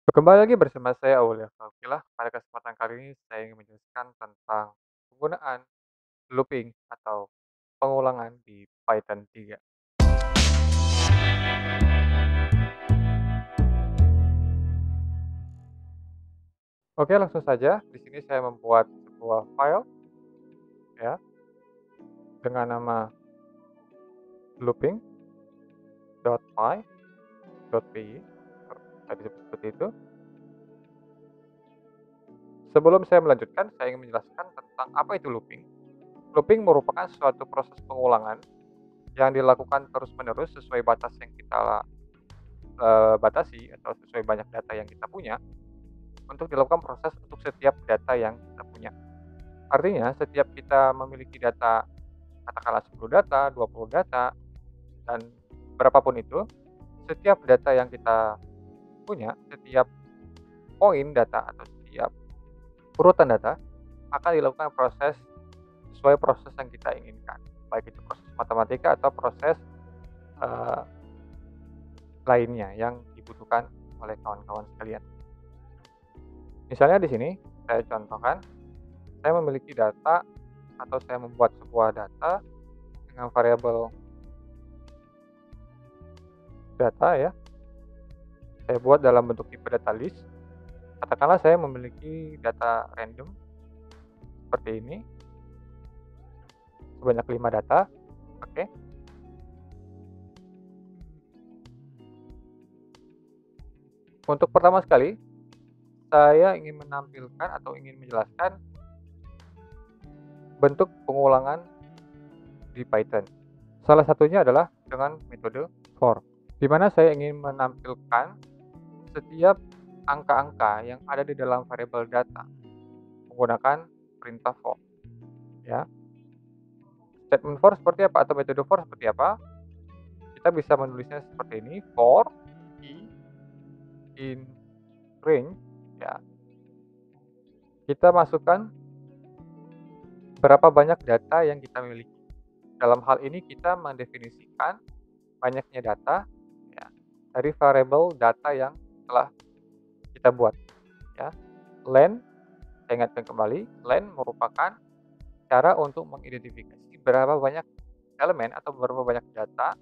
Kembali lagi bersama saya Aulia Fauzilah. Pada kesempatan kali ini saya ingin menjelaskan tentang penggunaan looping atau pengulangan di Python 3. Oke, langsung saja. Di sini saya membuat sebuah file ya dengan nama looping.py. Tadi seperti itu. Sebelum saya melanjutkan, saya ingin menjelaskan tentang apa itu looping. Looping merupakan suatu proses pengulangan yang dilakukan terus-menerus sesuai batas yang kita batasi atau sesuai banyak data yang kita punya untuk dilakukan proses untuk setiap data yang kita punya. Artinya setiap kita memiliki data, katakanlah 10 data, 20 data, dan berapapun itu, setiap data yang kita punya, setiap poin data atau setiap urutan data akan dilakukan proses sesuai proses yang kita inginkan. Baik itu proses matematika atau proses eee, lainnya yang dibutuhkan oleh kawan-kawan sekalian. Misalnya di sini saya contohkan, saya memiliki data atau saya membuat sebuah data dengan variabel data ya, saya buat dalam bentuk tipe data list. Katakanlah saya memiliki data random seperti ini, sebanyak 5 data, oke. Untuk pertama sekali, saya ingin menampilkan atau ingin menjelaskan bentuk pengulangan di Python. Salah satunya adalah dengan metode for, di mana saya ingin menampilkan setiap angka-angka yang ada di dalam variabel data menggunakan perintah for, ya. Statement for seperti apa atau metode for seperti apa? Kita bisa menulisnya seperti ini, for i in range, ya. Kita masukkan berapa banyak data yang kita miliki. Dalam hal ini kita mendefinisikan banyaknya data, ya, dari variabel data yang telah kita buat, ya. Len, saya ingatkan kembali, len merupakan cara untuk mengidentifikasi berapa banyak elemen atau berapa banyak data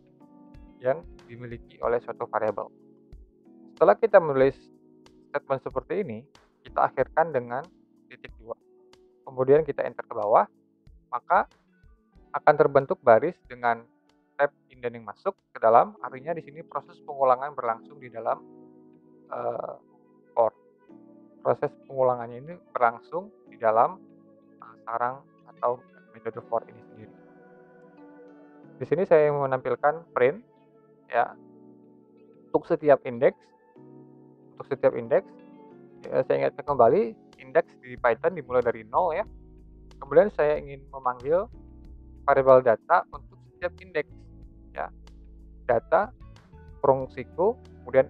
yang dimiliki oleh suatu variabel. Setelah kita menulis statement seperti ini, kita akhirkan dengan titik 2. Kemudian kita enter ke bawah, maka akan terbentuk baris dengan tab indent yang masuk ke dalam, artinya di sini proses pengulangan berlangsung di dalam for. Proses pengulangannya ini berlangsung di dalam sarang atau metode for ini sendiri. Di sini saya menampilkan print, ya, untuk setiap indeks. Untuk setiap indeks, saya ingatkan kembali, indeks di Python dimulai dari 0 ya. Kemudian saya ingin memanggil variabel data untuk setiap indeks, ya. Data, kurung siku, kemudian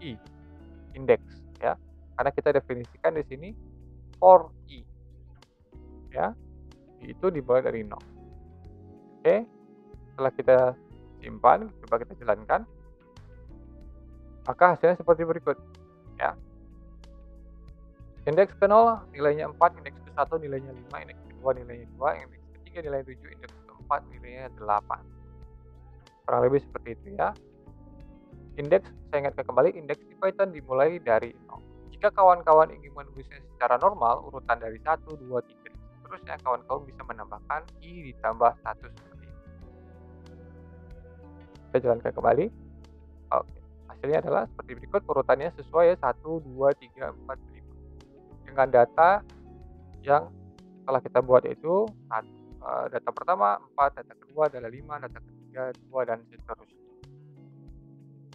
i, indeks, ya. Karena kita definisikan di sini for i, ya. I itu dimulai dari 0. Oke, setelah kita simpan, coba kita jalankan, maka hasilnya seperti berikut, ya. Indeks ke-0 nilainya 4, indeks ke-1 nilainya 5, indeks ke-2 nilainya 2, indeks ke-3 nilainya 7, indeks ke-4 nilainya 8. Kurang lebih seperti itu ya. Indeks, saya ingatkan kembali, indeks di Python dimulai dari 0. Jika kawan-kawan ingin menulisnya secara normal, urutan dari 1, 2, 3, dan seterusnya, kawan-kawan bisa menambahkan i ditambah 1 seperti ini. Saya jalankan kembali. Oke, hasilnya adalah seperti berikut, urutannya sesuai ya, 1, 2, 3, 4, 5. Dengan data yang telah kita buat yaitu data pertama 4, data kedua adalah 5, data ketiga 2, dan seterusnya.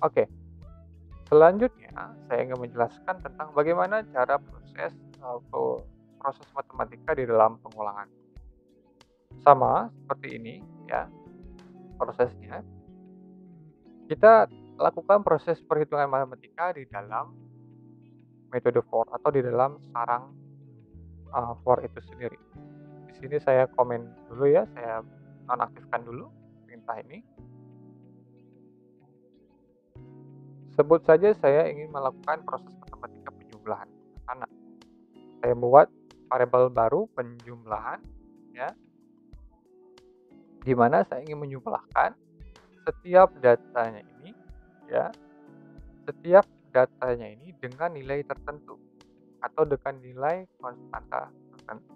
Oke, selanjutnya saya ingin menjelaskan tentang bagaimana cara proses matematika di dalam pengulangan. Sama seperti ini ya prosesnya. Kita lakukan proses perhitungan matematika di dalam metode for atau di dalam sarang for itu sendiri. Di sini saya komen dulu ya, saya nonaktifkan dulu perintah ini. Sebut saja saya ingin melakukan proses matematika penjumlahan. Karena saya buat variabel baru penjumlahan, ya, di mana saya ingin menjumlahkan setiap datanya ini, ya, setiap datanya ini dengan nilai tertentu atau dengan nilai konstanta tertentu.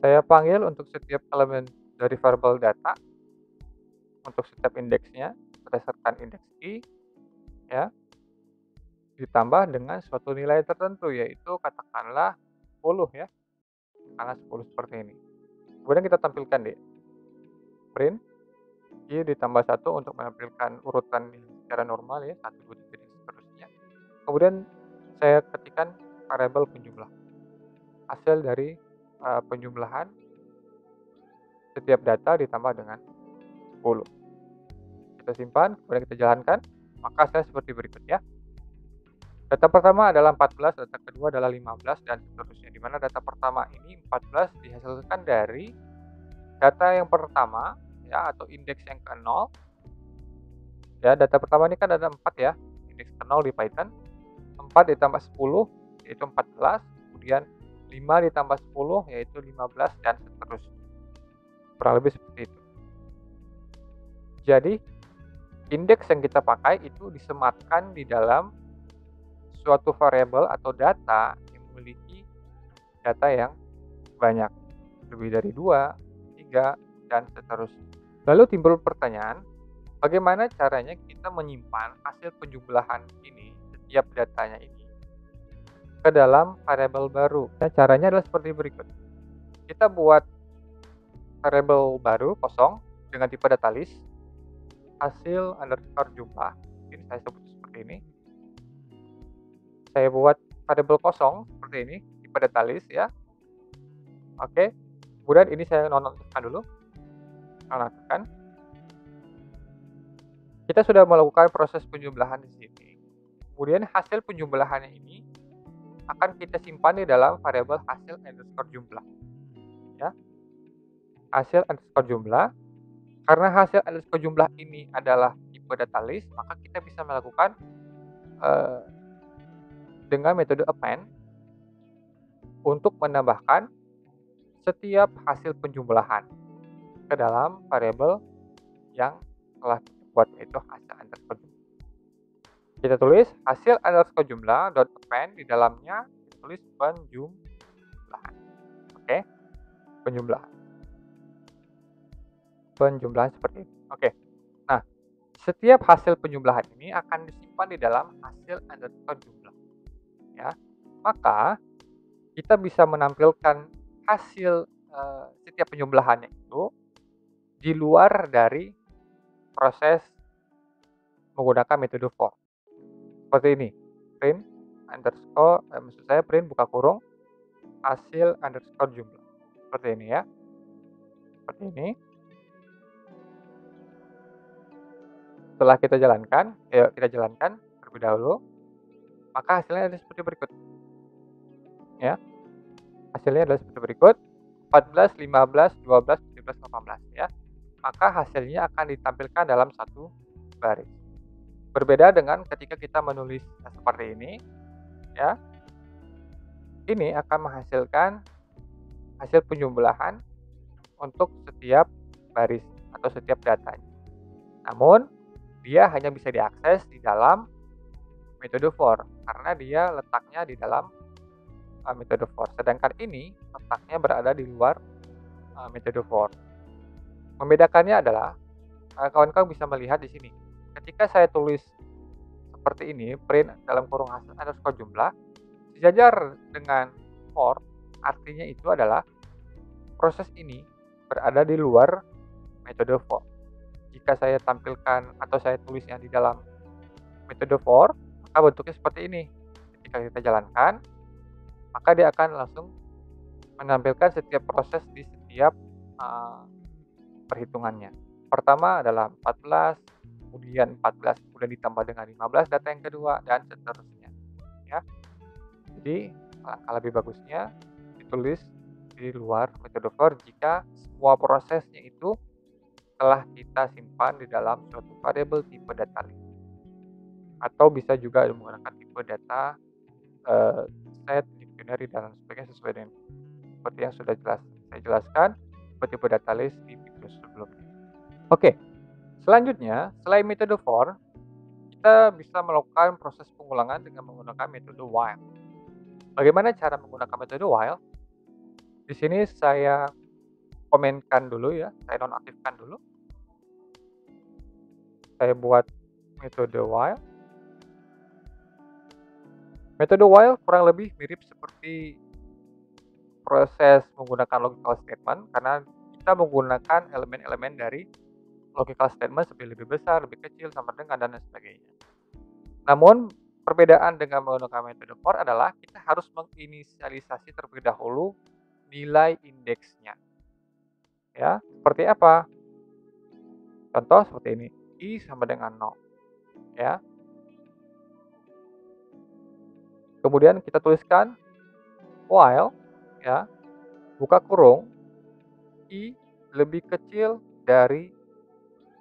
Saya panggil untuk setiap elemen dari variabel data, untuk setiap indeksnya berdasarkan indeks I, ya, ditambah dengan suatu nilai tertentu, yaitu katakanlah 10, ya, katakanlah 10 seperti ini. Kemudian kita tampilkan deh, print I ditambah 1 untuk menampilkan urutan secara normal, ya, 1, 2, 3, dan seterusnya. Kemudian saya ketikkan variabel penjumlah, hasil dari penjumlahan setiap data ditambah dengan 10. Kita simpan, kemudian kita jalankan, maka hasilnya seperti berikut, ya. Data pertama adalah 14, data kedua adalah 15, dan seterusnya. Di mana data pertama ini 14 dihasilkan dari data yang pertama, ya, atau indeks yang ke-0. Ya, data pertama ini kan ada 4, ya, indeks ke-0 di Python. 4 ditambah 10 yaitu 14, kemudian 5 ditambah 10 yaitu 15, dan seterusnya. Kurang lebih seperti itu. Jadi, indeks yang kita pakai itu disematkan di dalam suatu variabel atau data yang memiliki data yang banyak, lebih dari 2, 3, dan seterusnya. Lalu timbul pertanyaan, bagaimana caranya kita menyimpan hasil penjumlahan ini, setiap datanya ini, ke dalam variabel baru? Nah, caranya adalah seperti berikut. Kita buat variabel baru kosong dengan tipe data list, hasil underscore jumlah, ini saya sebut seperti ini. Saya buat variabel kosong seperti ini, tipe data list, ya. Oke, kemudian ini saya nonaktifkan dulu. Nonaktifkan. Kita sudah melakukan proses penjumlahan di sini. Kemudian hasil penjumlahannya ini akan kita simpan di dalam variabel hasil underscore jumlah, ya. Hasil underscore jumlah. Karena hasil underscore jumlah ini adalah tipe data list, maka kita bisa melakukan dengan metode append untuk menambahkan setiap hasil penjumlahan ke dalam variabel yang telah kita buat, yaitu hasil underscore jumlah. Kita tulis hasil underscore jumlah dot append, di dalamnya tulis penjumlahan. Oke, penjumlahan seperti ini. Oke. Nah, setiap hasil penjumlahan ini akan disimpan di dalam hasil underscore jumlah, ya. Maka kita bisa menampilkan hasil setiap penjumlahannya itu di luar dari proses menggunakan metode for. Seperti ini, print underscore, maksud saya print buka kurung hasil underscore jumlah. Seperti ini, ya. Seperti ini. Setelah kita jalankan, kita jalankan terlebih dahulu, maka hasilnya adalah seperti berikut, ya. Hasilnya adalah seperti berikut, 14, 15, 12, 17, 18, ya. Maka hasilnya akan ditampilkan dalam satu baris. Berbeda dengan ketika kita menulis seperti ini, ya. Ini akan menghasilkan hasil penjumlahan untuk setiap baris atau setiap datanya. Namun, dia hanya bisa diakses di dalam metode for, karena dia letaknya di dalam metode for. Sedangkan ini letaknya berada di luar metode for. Membedakannya adalah, kawan-kawan bisa melihat di sini. Ketika saya tulis seperti ini, print dalam kurung hasil underscore jumlah, sejajar dengan for, artinya itu adalah proses ini berada di luar metode for. Jika saya tampilkan atau saya tulisnya di dalam metode for, maka bentuknya seperti ini. Ketika kita jalankan, maka dia akan langsung menampilkan setiap proses di setiap perhitungannya. Pertama adalah 14, kemudian 14, kemudian ditambah dengan 15 data yang kedua, dan seterusnya, ya. Jadi, alangkah lebih bagusnya ditulis di luar metode for jika semua prosesnya itu telah kita simpan di dalam suatu variabel tipe data list. Atau bisa juga menggunakan tipe data set, dictionary, dan sebagainya sesuai dengan seperti yang sudah saya jelaskan pada tipe data list di video sebelumnya. Oke, selanjutnya selain metode for, kita bisa melakukan proses pengulangan dengan menggunakan metode while. Bagaimana cara menggunakan metode while? Di sini saya komenkan dulu ya, saya nonaktifkan dulu. Saya buat metode while. Metode while kurang lebih mirip seperti proses menggunakan logical statement karena kita menggunakan elemen-elemen dari logical statement seperti lebih besar, lebih kecil, sama dengan, dan sebagainya. Namun perbedaan dengan menggunakan metode for adalah kita harus menginisialisasi terlebih dahulu nilai indeksnya. Ya, seperti apa? Contoh seperti ini, i sama dengan 0. Ya. Kemudian kita tuliskan while, ya, buka kurung, i lebih kecil dari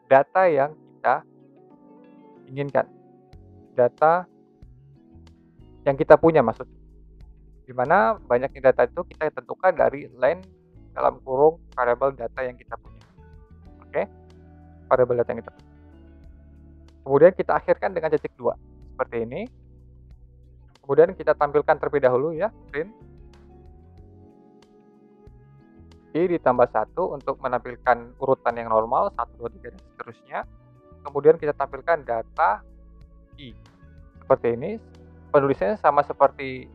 data yang kita inginkan. Data yang kita punya maksudnya. Di mana banyaknya data itu kita tentukan dari len dalam kurung variabel data yang kita punya. Oke? Variabel data yang kita punya. Kemudian kita akhirkan dengan titik 2. Seperti ini. Kemudian kita tampilkan terlebih dahulu ya, print i ditambah 1 untuk menampilkan urutan yang normal, 1, 2, 3, dan seterusnya. Kemudian kita tampilkan data i. Seperti ini. Penulisannya sama seperti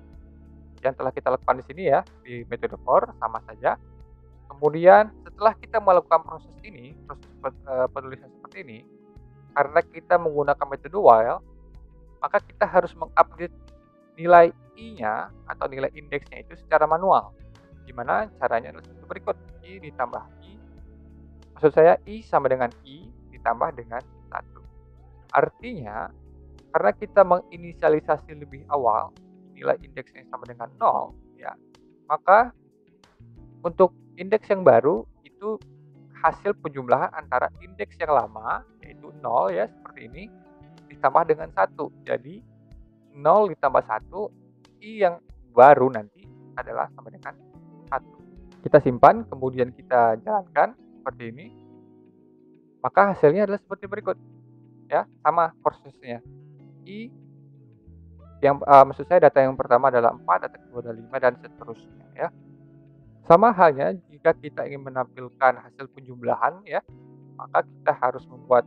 yang telah kita lakukan di sini ya, di metode for, sama saja. Kemudian setelah kita melakukan proses ini, proses penulisan seperti ini, karena kita menggunakan metode while, maka kita harus mengupdate nilai i-nya atau nilai indeksnya itu secara manual. Gimana caranya? Adalah seperti berikut. I ditambah i. Maksud saya i sama dengan i ditambah dengan 1. Artinya, karena kita menginisialisasi lebih awal nilai indeksnya sama dengan 0, ya, maka untuk indeks yang baru itu hasil penjumlahan antara indeks yang lama, yaitu 0 ya, seperti ini, ditambah dengan 1. Jadi 0 ditambah 1, i yang baru nanti adalah sama dengan 1. Kita simpan, kemudian kita jalankan seperti ini. Maka hasilnya adalah seperti berikut. Ya, sama prosesnya. I yang maksud saya data yang pertama adalah 4, data kedua adalah 5, dan seterusnya ya. Sama halnya jika kita ingin menampilkan hasil penjumlahan ya, maka kita harus membuat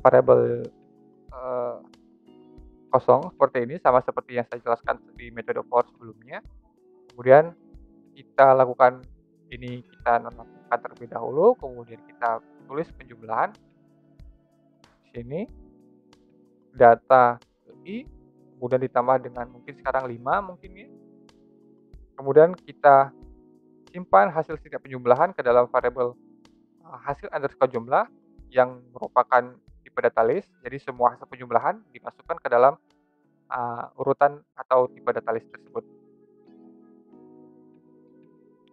variabel kosong seperti ini, sama seperti yang saya jelaskan di metode for sebelumnya. Kemudian kita lakukan ini, kita nonaktifkan terlebih dahulu, kemudian kita tulis penjumlahan di sini data i, kemudian ditambah dengan mungkin sekarang 5 mungkin ya. Kemudian kita simpan hasil setiap penjumlahan ke dalam variabel hasil underscore jumlah yang merupakan tipe data list. Jadi semua hasil penjumlahan dimasukkan ke dalam urutan atau tipe data list tersebut.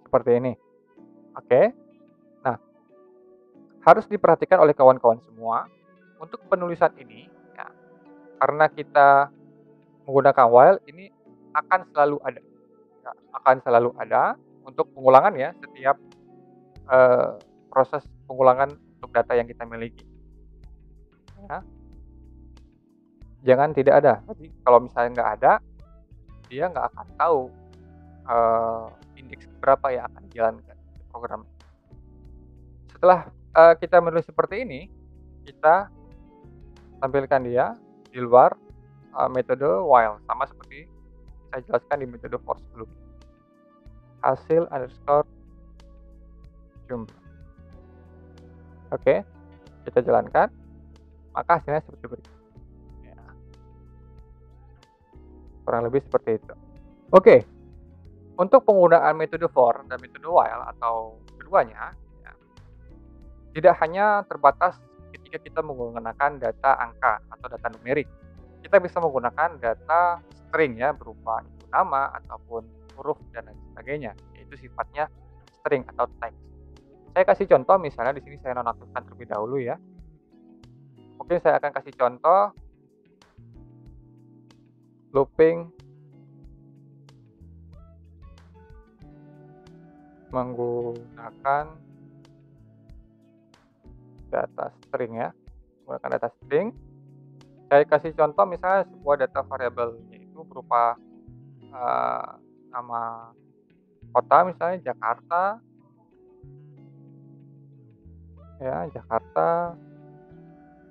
Seperti ini. Oke. Nah, harus diperhatikan oleh kawan-kawan semua untuk penulisan ini ya, karena kita menggunakan while, ini akan selalu ada. Ya, akan selalu ada untuk pengulangan ya, setiap proses pengulangan untuk data yang kita miliki. Ya. Jangan tidak ada. Jadi kalau misalnya nggak ada, dia nggak akan tahu indeks berapa yang akan dijalankan program. Setelah kita menulis seperti ini, kita tampilkan dia di luar metode while, sama seperti saya jelaskan di metode for sebelumnya. Hasil underscore jumlah. Oke, kita jalankan, maka hasilnya seperti berikut. Ya. Kurang lebih seperti itu. Oke, untuk penggunaan metode for dan metode while atau keduanya, ya, tidak hanya terbatas ketika kita menggunakan data angka atau data numerik. Kita bisa menggunakan data string ya, berupa itu nama ataupun huruf dan lain sebagainya, yaitu sifatnya string atau teks. Saya kasih contoh, misalnya di sini saya nonaktifkan terlebih dahulu ya. Mungkin saya akan kasih contoh looping menggunakan data string ya, menggunakan data string. Saya kasih contoh misalnya sebuah data variabelnya itu berupa, nama kota misalnya Jakarta, ya Jakarta,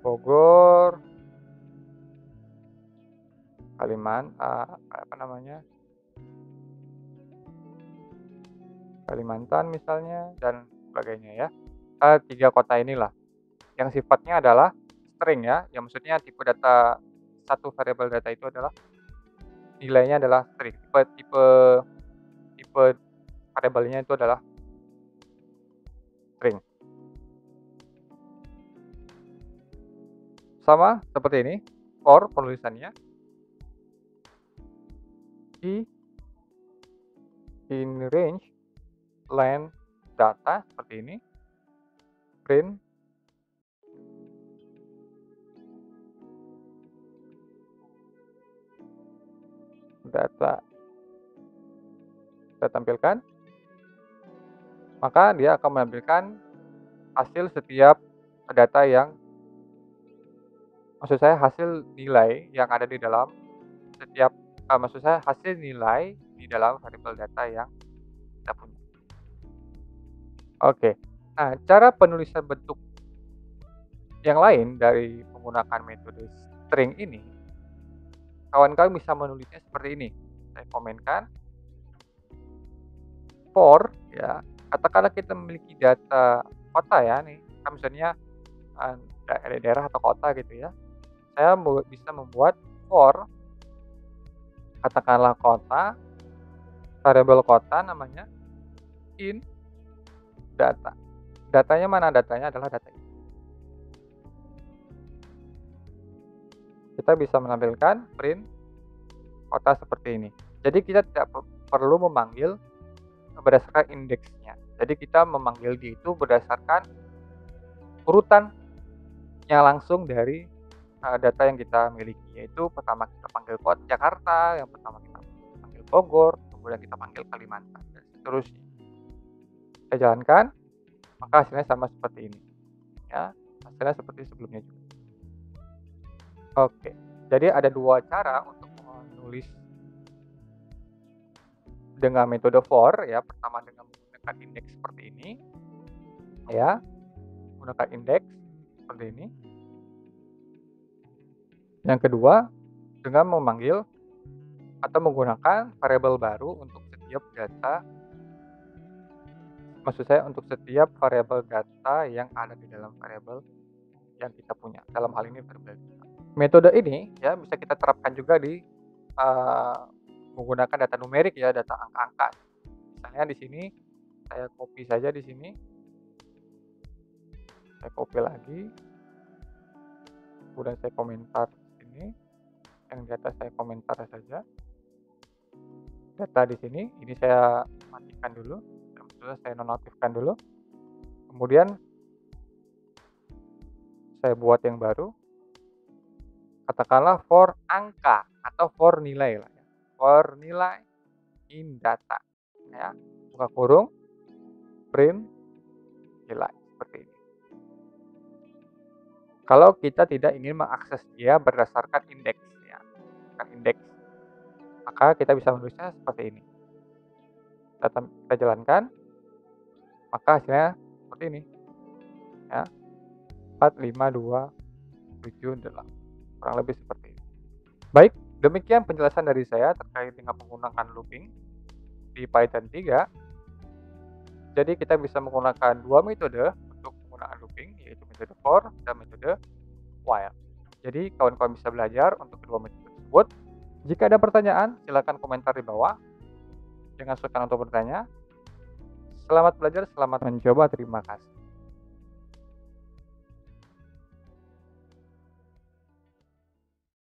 Bogor, Kalimantan misalnya dan sebagainya ya. 3 kota inilah yang sifatnya adalah string ya, yang maksudnya tipe data satu variabel data itu adalah nilainya adalah string. Tipe variabelnya itu adalah string. Sama seperti ini, for penulisannya. In range len data seperti ini, print data kita tampilkan, maka dia akan menampilkan hasil setiap data yang maksud saya hasil nilai yang ada di dalam setiap maksud saya hasil nilai di dalam variabel data yang kita punya. Oke. Nah, cara penulisan bentuk yang lain dari menggunakan metode string ini, kawan-kawan bisa menulisnya seperti ini. Saya komenkan. For, ya, katakanlah kita memiliki data kota ya nih, misalnya daerah atau kota gitu ya. Saya bisa membuat for, katakanlah kota, variabel kota namanya in data. Datanya mana? Datanya adalah data ini. Kita bisa menampilkan print kota seperti ini. Jadi kita tidak perlu memanggil berdasarkan indeksnya. Jadi kita memanggil dia itu berdasarkan urutannya langsung dari data yang kita miliki, yaitu pertama kita panggil kota Jakarta, yang pertama kita panggil Bogor, kemudian kita panggil Kalimantan dan seterusnya. Saya jalankan, maka hasilnya sama seperti ini. Ya, hasilnya seperti sebelumnya juga. Oke, jadi ada 2 cara untuk menulis dengan metode for ya. Pertama dengan menggunakan indeks seperti ini. Ya. Menggunakan indeks seperti ini. Yang kedua, dengan memanggil atau menggunakan variabel baru untuk setiap data. Maksud saya untuk setiap variabel data yang ada di dalam variabel yang kita punya. Dalam hal ini variabel data. Metode ini ya bisa kita terapkan juga di menggunakan data numerik ya, data angka-angka. Misalnya di sini saya copy saja di sini. Saya copy lagi. Kemudian saya komentar di sini. Yang di atas saya komentar saja. Data di sini, ini saya matikan dulu. Maksudnya saya nonaktifkan dulu. Kemudian saya buat yang baru. Katakanlah for angka atau for nilai lah ya. For nilai in data ya. Buka kurung print nilai seperti ini. Kalau kita tidak ingin mengakses dia berdasarkan indeks ya. Bukan indeks. Maka kita bisa menulisnya seperti ini. Kita jalankan. Maka hasilnya seperti ini. Ya. 4, 5, 2, 7, 8. Kurang lebih seperti ini. Baik, demikian penjelasan dari saya terkait dengan menggunakan looping di Python 3. Jadi kita bisa menggunakan 2 metode untuk penggunaan looping, yaitu metode for dan metode while. Jadi kawan-kawan bisa belajar untuk kedua metode tersebut. Jika ada pertanyaan, silakan komentar di bawah. Jangan sukar untuk bertanya. Selamat belajar, selamat mencoba, terima kasih.